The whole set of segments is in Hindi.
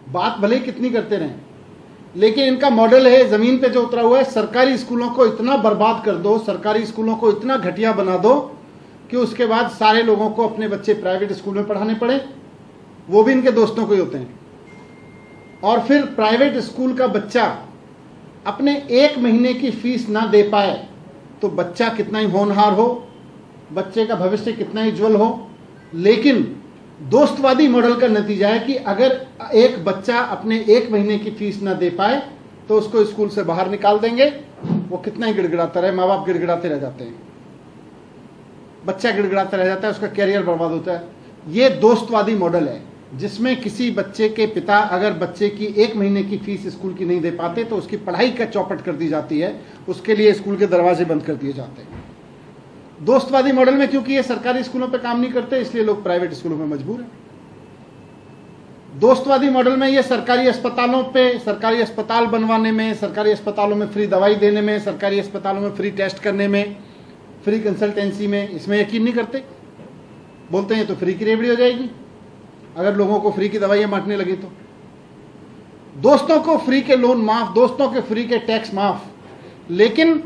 बात भले कितनी करते रहें, लेकिन इनका मॉडल है जमीन पे जो उतरा हुआ है, सरकारी स्कूलों को इतना बर्बाद कर दो, सरकारी स्कूलों को इतना घटिया बना दो कि उसके बाद सारे लोगों को अपने बच्चे प्राइवेट स्कूल में पढ़ाने पड़े, वो भी इनके दोस्तों को ही होते हैं। और फिर प्राइवेट स्कूल का बच्चा अपने 1 महीने की फीस ना दे पाए तो बच्चा कितना ही होनहार हो, बच्चे का भविष्य कितना ही उज्जवल हो, लेकिन दोस्तवादी मॉडल का नतीजा है कि अगर एक बच्चा अपने 1 महीने की फीस ना दे पाए तो उसको स्कूल से बाहर निकाल देंगे। वो कितना ही गिड़गिड़ाता रहे, माँ बाप गिड़गिड़ाते रह जाते हैं, बच्चा गिड़गिड़ाता रह जाता है, उसका कैरियर बर्बाद होता है। ये दोस्तवादी मॉडल है जिसमें किसी बच्चे के पिता अगर बच्चे की 1 महीने की फीस स्कूल की नहीं दे पाते तो उसकी पढ़ाई का चौपट कर दी जाती है, उसके लिए स्कूल के दरवाजे बंद कर दिए जाते हैं। दोस्तवादी मॉडल में क्योंकि ये सरकारी स्कूलों पे काम नहीं करते, इसलिए लोग प्राइवेट स्कूलों में मजबूर हैं। दोस्तवादी मॉडल में ये सरकारी अस्पतालों पे, सरकारी अस्पताल बनवाने में, सरकारी अस्पतालों में फ्री दवाई देने में, सरकारी अस्पतालों में फ्री टेस्ट करने में, फ्री कंसल्टेंसी में, इसमें यकीन नहीं करते। बोलते हैं तो फ्री की रेवड़ी हो जाएगी अगर लोगों को फ्री की दवाइयां बांटने लगी तो। दोस्तों को फ्री के लोन माफ, दोस्तों के फ्री के टैक्स माफ, लेकिन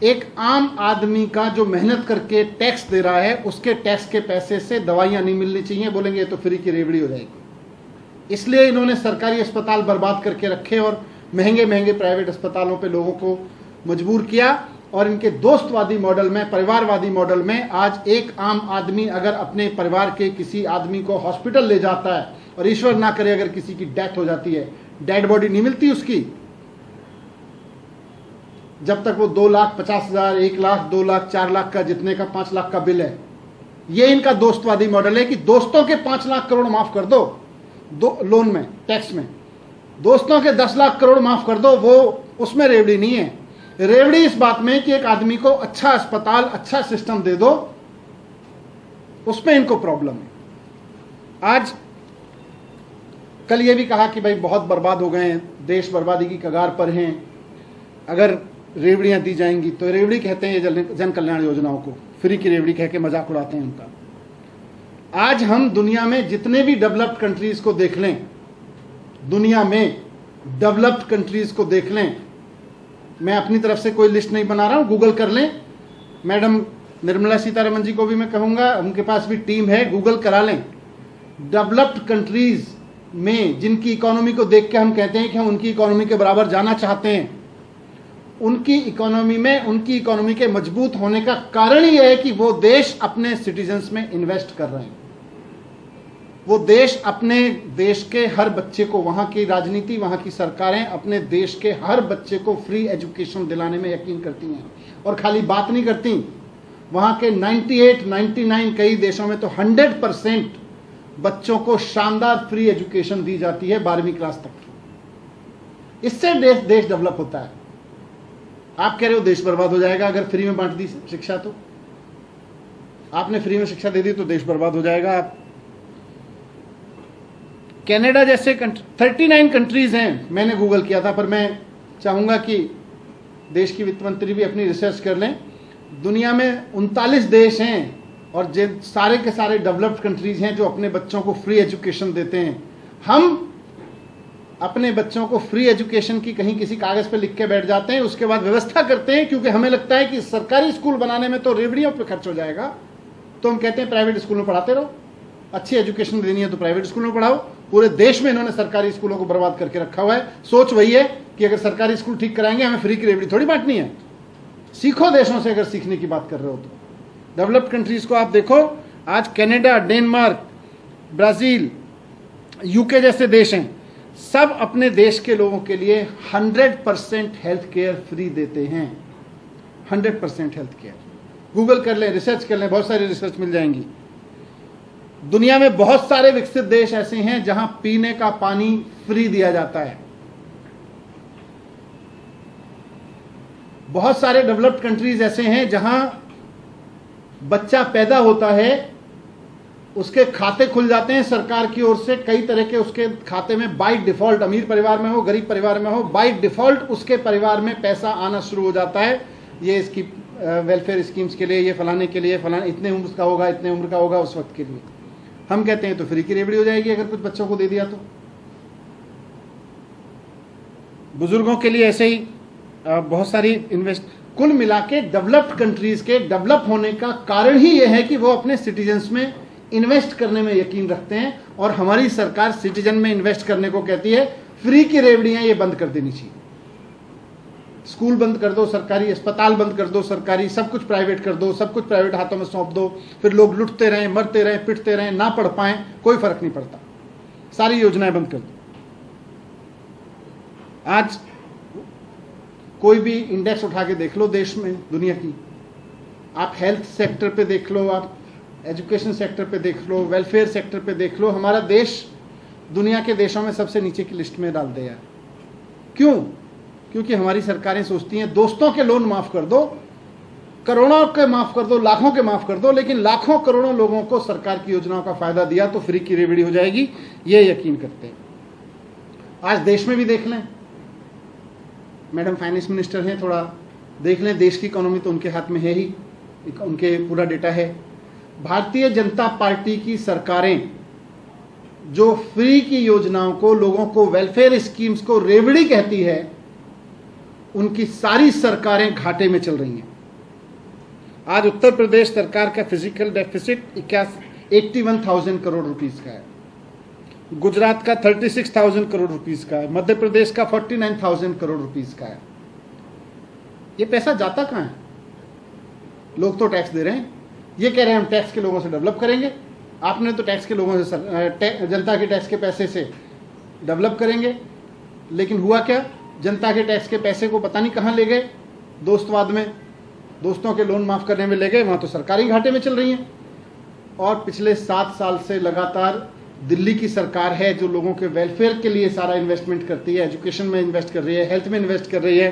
एक आम आदमी का जो मेहनत करके टैक्स दे रहा है उसके टैक्स के पैसे से दवाइयां नहीं मिलनी चाहिए, बोलेंगे ये तो फ्री की रेवड़ी हो जाएगी। इसलिए इन्होंने सरकारी अस्पताल बर्बाद करके रखे और महंगे महंगे प्राइवेट अस्पतालों पे लोगों को मजबूर किया। और इनके दोस्तवादी मॉडल में, परिवारवादी मॉडल में, आज एक आम आदमी अगर अपने परिवार के किसी आदमी को हॉस्पिटल ले जाता है और ईश्वर ना करे अगर किसी की डेथ हो जाती है, डेड बॉडी नहीं मिलती उसकी जब तक वो 2,50,000, 1 लाख, 2 लाख, 4 लाख का, जितने का 5 लाख का बिल है। ये इनका दोस्तवादी मॉडल है कि दोस्तों के 5 लाख करोड़ माफ कर दो, लोन में, टैक्स में, दोस्तों के 10 लाख करोड़ माफ कर दो, वो उसमें रेवड़ी नहीं है। रेवड़ी इस बात में कि एक आदमी को अच्छा अस्पताल, अच्छा सिस्टम दे दो, उसमें इनको प्रॉब्लम है। आज कल ये भी कहा कि भाई बहुत बर्बाद हो गए हैं, देश बर्बादी की कगार पर हैं, अगर रेवड़ियां दी जाएंगी तो। रेवड़ी कहते हैं ये जन कल्याण योजनाओं को, फ्री की रेवड़ी कह के मजाक उड़ाते हैं उनका। आज हम दुनिया में जितने भी डेवलप्ड कंट्रीज को देख लें, दुनिया में डेवलप्ड कंट्रीज को देख लें, मैं अपनी तरफ से कोई लिस्ट नहीं बना रहा हूं, गूगल कर लें। मैडम निर्मला सीतारमण जी को भी मैं कहूंगा, उनके पास भी टीम है, गूगल करा लें। डेवलप्ड कंट्रीज में जिनकी इकोनॉमी को देख के हम कहते हैं कि हम उनकी इकोनॉमी के बराबर जाना चाहते हैं, उनकी इकोनॉमी में, उनकी इकोनॉमी के मजबूत होने का कारण यह है कि वो देश अपने सिटीजन्स में इन्वेस्ट कर रहे हैं। वो देश अपने देश के हर बच्चे को, वहां की राजनीति, वहां की सरकारें अपने देश के हर बच्चे को फ्री एजुकेशन दिलाने में यकीन करती हैं। और खाली बात नहीं करती, वहां के 98, 99 कई देशों में तो 100% बच्चों को शानदार फ्री एजुकेशन दी जाती है 12वीं क्लास तक। इससे देश डेवलप होता है। आप कह रहे हो देश बर्बाद हो जाएगा अगर फ्री में बांट दी शिक्षा, तो आपने फ्री में शिक्षा दे दी तो देश बर्बाद हो जाएगा। आप कनाडा जैसे 39 कंट्रीज हैं, मैंने गूगल किया था, पर मैं चाहूंगा कि देश की वित्त मंत्री भी अपनी रिसर्च कर लें। दुनिया में 39 देश हैं और सारे के सारे डेवलप्ड कंट्रीज हैं जो अपने बच्चों को फ्री एजुकेशन देते हैं। हम अपने बच्चों को फ्री एजुकेशन की कहीं किसी कागज पे लिख के बैठ जाते हैं, उसके बाद व्यवस्था करते हैं क्योंकि हमें लगता है कि सरकारी स्कूल बनाने में तो रेवड़ियों पे खर्च हो जाएगा, तो हम कहते हैं प्राइवेट स्कूल में पढ़ाते रहो। अच्छी एजुकेशन देनी है तो प्राइवेट स्कूल में पढ़ाओ। पूरे देश में इन्होंने सरकारी स्कूलों को बर्बाद करके रखा हुआ है। सोच वही है कि अगर सरकारी स्कूल ठीक कराएंगे, हमें फ्री की रेवड़ी थोड़ी बांटनी है। सीखो देशों से, अगर सीखने की बात कर रहे हो तो। डेवलप्ड कंट्रीज को आप देखो, आज कनाडा, डेनमार्क, ब्राजील, यूके जैसे देश हैं, सब अपने देश के लोगों के लिए 100% हेल्थ केयर फ्री देते हैं। 100% हेल्थ केयर। गूगल कर लें, रिसर्च कर लें, बहुत सारी रिसर्च मिल जाएंगी। दुनिया में बहुत सारे विकसित देश ऐसे हैं जहां पीने का पानी फ्री दिया जाता है। बहुत सारे डेवलप्ड कंट्रीज ऐसे हैं जहां बच्चा पैदा होता है, उसके खाते खुल जाते हैं सरकार की ओर से, कई तरह के उसके खाते में बाय डिफॉल्ट, अमीर परिवार में हो, गरीब परिवार में हो, बाय डिफॉल्ट उसके परिवार में पैसा आना शुरू हो जाता है। ये इसकी वेलफेयर स्कीम्स के लिए, ये फलाने के लिए, फलाने इतने उम्र का होगा, इतने उम्र का होगा, उस वक्त के लिए। हम कहते हैं तो फ्री की रेवड़ी हो जाएगी अगर कुछ बच्चों को दे दिया तो। बुजुर्गों के लिए ऐसे ही बहुत सारी इन्वेस्ट, कुल मिला के डेवलप्ड कंट्रीज के डेवलप होने का कारण ही यह है कि वो अपने सिटीजन्स में इन्वेस्ट करने में यकीन रखते हैं। और हमारी सरकार सिटीजन में इन्वेस्ट करने को कहती है। फ्री की रेवड़ियां ये बंद कर देनी चाहिए। स्कूल बंद कर दो सरकारी, अस्पताल बंद कर दो सरकारी, सब कुछ प्राइवेट कर दो, सब कुछ प्राइवेट हाथों में सौंप दो, फिर लोग लुटते रहें, मरते रहें, पिटते रहें, ना पढ़ पाएं, कोई फर्क नहीं पड़ता। सारी योजनाएं बंद कर दो। आज कोई भी इंडेक्स उठा के देख लो देश में, दुनिया की, आप हेल्थ सेक्टर पे देख लो, आप एजुकेशन सेक्टर पे देख लो, वेलफेयर सेक्टर पे देख लो, हमारा देश दुनिया के देशों में सबसे नीचे की लिस्ट में डाल दिया। क्यों? क्योंकि हमारी सरकारें सोचती हैं दोस्तों के लोन माफ कर दो, करोड़ों के माफ कर दो, लाखों के माफ कर दो, लेकिन लाखों करोड़ों लोगों को सरकार की योजनाओं का फायदा दिया तो फ्री की रेवड़ी हो जाएगी, ये यकीन करते हैं। आज देश में भी देख लें, मैडम फाइनेंस मिनिस्टर हैं, थोड़ा देख लें, देश की इकोनॉमी तो उनके हाथ में है ही, उनके पूरा डेटा है। भारतीय जनता पार्टी की सरकारें जो फ्री की योजनाओं को, लोगों को, वेलफेयर स्कीम्स को रेवड़ी कहती है, उनकी सारी सरकारें घाटे में चल रही हैं। आज उत्तर प्रदेश सरकार का फिजिकल डेफिसिट 81,000 करोड़ रुपीस का है, गुजरात का 36,000 करोड़ रुपीस का है, मध्य प्रदेश का 49,000 करोड़ रुपीस का है। ये पैसा जाता कहां है? लोग तो टैक्स दे रहे हैं, ये कह रहे हैं हम टैक्स के लोगों से डेवलप करेंगे। आपने तो टैक्स के लोगों से, जनता के टैक्स के पैसे से डेवलप करेंगे, लेकिन हुआ क्या? जनता के टैक्स के पैसे को पता नहीं कहां ले गए, दोस्तवाद में, दोस्तों के लोन माफ करने में ले गए, वहां तो सरकारी घाटे में चल रही हैं। और पिछले 7 साल से लगातार दिल्ली की सरकार है जो लोगों के वेलफेयर के लिए सारा इन्वेस्टमेंट करती है, एजुकेशन में इन्वेस्ट कर रही है, हेल्थ में इन्वेस्ट कर रही है,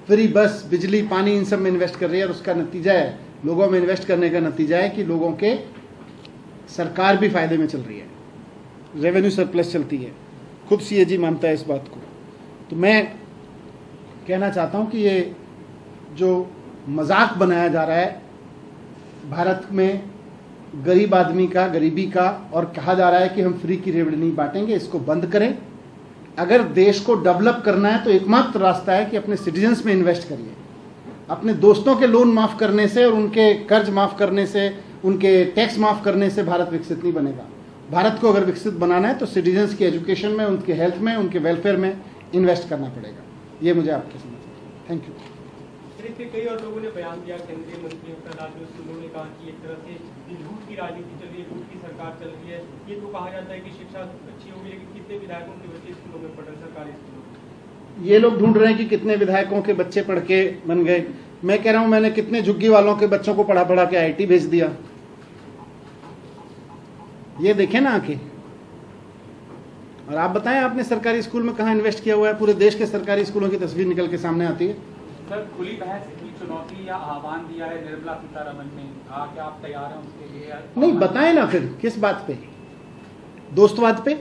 फ्री बस, बिजली, पानी, इन सब में इन्वेस्ट कर रही है। और उसका नतीजा है, लोगों में इन्वेस्ट करने का नतीजा है कि लोगों के सरकार भी फायदे में चल रही है, रेवेन्यू सरप्लस चलती है। खुद सीएजी मानता है इस बात को। तो मैं कहना चाहता हूं कि ये जो मजाक बनाया जा रहा है भारत में गरीब आदमी का, गरीबी का, और कहा जा रहा है कि हम फ्री की रेवड़ी नहीं बांटेंगे, इसको बंद करें। अगर देश को डेवलप करना है तो एकमात्र रास्ता है कि अपने सिटीजन्स में इन्वेस्ट करिए। अपने दोस्तों के लोन माफ करने से और उनके कर्ज माफ करने से, उनके टैक्स माफ करने से भारत विकसित नहीं बनेगा। भारत को अगर विकसित बनाना है तो सिटीजन्स की एजुकेशन में, उनके हेल्थ में, उनके वेलफेयर में इन्वेस्ट करना पड़ेगा। ये मुझे आपके समझ। Thank you. कई और लोगों ने बयान दिया, केंद्रीय मंत्रियों का उन्होंने कहा कि एक तरह से झूठ की राजनीति चल रही है, झूठ की सरकार चल रही है। ये तो कहा जाता है कि शिक्षा अच्छी होगी, लेकिन कितने विधायकों के बच्चे स्कूलों में पढ़ रहे, सरकारी स्कूलों में? ये लोग ढूंढ रहे हैं कि कितने विधायकों के बच्चे पढ़ के बन गए। मैं कह रहा हूं मैंने कितने झुग्गी वालों के बच्चों को पढ़ा पढ़ा के IIT भेज दिया। ये देखें ना आके। और आप बताएं आपने सरकारी स्कूल में कहां इन्वेस्ट किया हुआ है? पूरे देश के सरकारी स्कूलों की तस्वीर निकल के सामने आती है। सर, खुली बहस की चुनौती या आह्वान दिया है निर्मला सीतारमण ने, क्या आप तैयार हैं उसके लिए? नहीं, बताएं ना फिर किस बात पे? दोस्तवाद पे?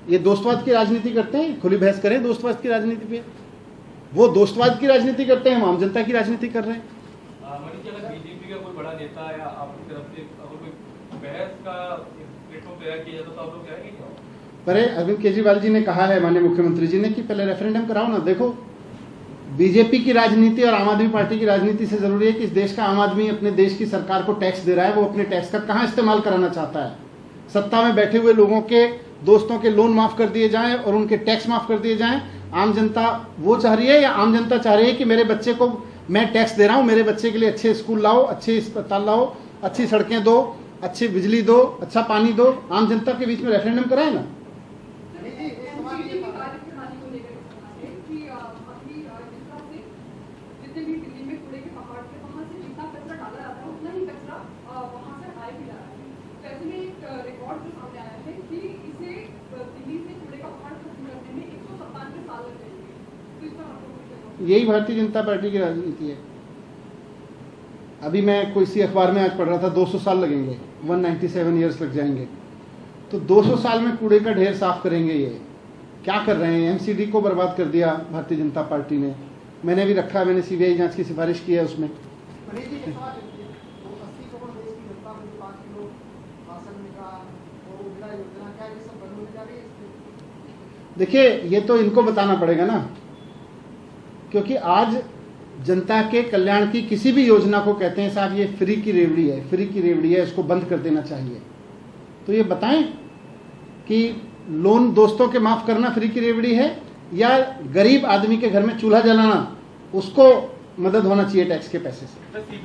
ये दोस्तवाद की राजनीति करते हैं? खुली बहस करें दोस्तवाद की राजनीति पे। वो दोस्तवाद की राजनीति करते हैं, हम आम जनता की राजनीति कर रहे हैं। मनीष जी, अगर बीजेपी का कोई बड़ा नेता या आपकी तरफ से अगर कोई बहस का प्लेटफॉर्म तैयार किया जाता तो आप लोग कहेंगे क्या? अरे अरविंद केजरीवाल जी ने कहा है, माननीय मुख्यमंत्री जी ने, कि पहले रेफरेंडम कराओ ना। देखो, बीजेपी की राजनीति और आम आदमी पार्टी की राजनीति से जरूरी है कि इस देश का आम आदमी अपने देश की सरकार को टैक्स दे रहा है, वो अपने टैक्स का कहां इस्तेमाल कराना चाहता है। सत्ता में बैठे हुए लोगों के, दोस्तों के लोन माफ कर दिए जाएं और उनके टैक्स माफ कर दिए जाएं। आम जनता वो चाह रही है, या आम जनता चाह रही है कि मेरे बच्चे को मैं टैक्स दे रहा हूं, मेरे बच्चे के लिए अच्छे स्कूल लाओ, अच्छे अस्पताल लाओ, अच्छी सड़कें दो, अच्छी बिजली दो, अच्छा पानी दो। आम जनता के बीच में रेफरेंडम कराए ना। यही भारतीय जनता पार्टी की राजनीति है। अभी मैं कोई सी अखबार में आज पढ़ रहा था, 200 साल लगेंगे, 197 ईयर्स लग जाएंगे। तो 200 साल में कूड़े का ढेर साफ करेंगे। ये क्या कर रहे हैं? MCD को बर्बाद कर दिया भारतीय जनता पार्टी ने। मैंने भी रखा, मैंने CBI जांच की सिफारिश की है उसमें। देखिए, ये तो इनको बताना पड़ेगा ना, क्योंकि आज जनता के कल्याण की किसी भी योजना को कहते हैं साहब ये फ्री की रेवड़ी है, फ्री की रेवड़ी है, इसको बंद कर देना चाहिए। तो ये बताएं कि लोन दोस्तों के माफ करना फ्री की रेवड़ी है, या गरीब आदमी के घर में चूल्हा जलाना उसको मदद होना चाहिए टैक्स के पैसे से।